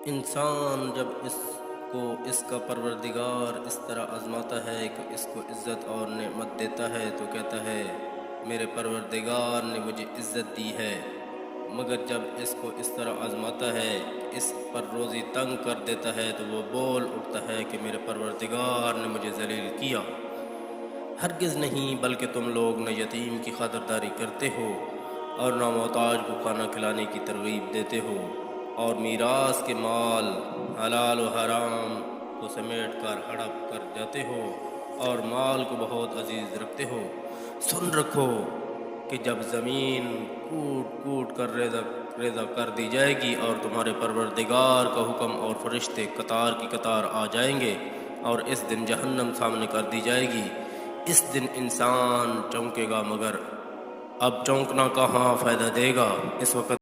انسان جب اس کا پروردگار اس طرح آزماتا ہے کہ اس کو عزت اور نعمت دیتا ہے تو کہتا ہے میرے پروردگار نے مجھے عزت دی ہے، مگر جب اس کو اس طرح آزماتا ہے کہ اس پر روزی تنگ کر دیتا ہے تو وہ بول اٹھتا ہے کہ میرے پروردگار نے مجھے ذلیل کیا۔ ہرگز نہیں، بلکہ تم لوگ نہ یتیم کی خاطرداری کرتے ہو اور نہ محتاج کو کھانا کھلانے کی ترغیب دیتے ہو، اور میراث کے مال حلال و حرام کو سمیٹ کر ہڑپ کر جاتے ہو اور مال کو بہت عزیز رکھتے ہو۔ سن رکھو کہ جب زمین کوٹ کوٹ کر ریزہ کر دی جائے گی اور تمہارے پروردگار کا حکم اور فرشتے قطار کی قطار آ جائیں گے اور اس دن جہنم سامنے کر دی جائے گی، اس دن انسان چونکے گا، مگر اب چونکنا کہاں فائدہ دے گا۔ اس وقت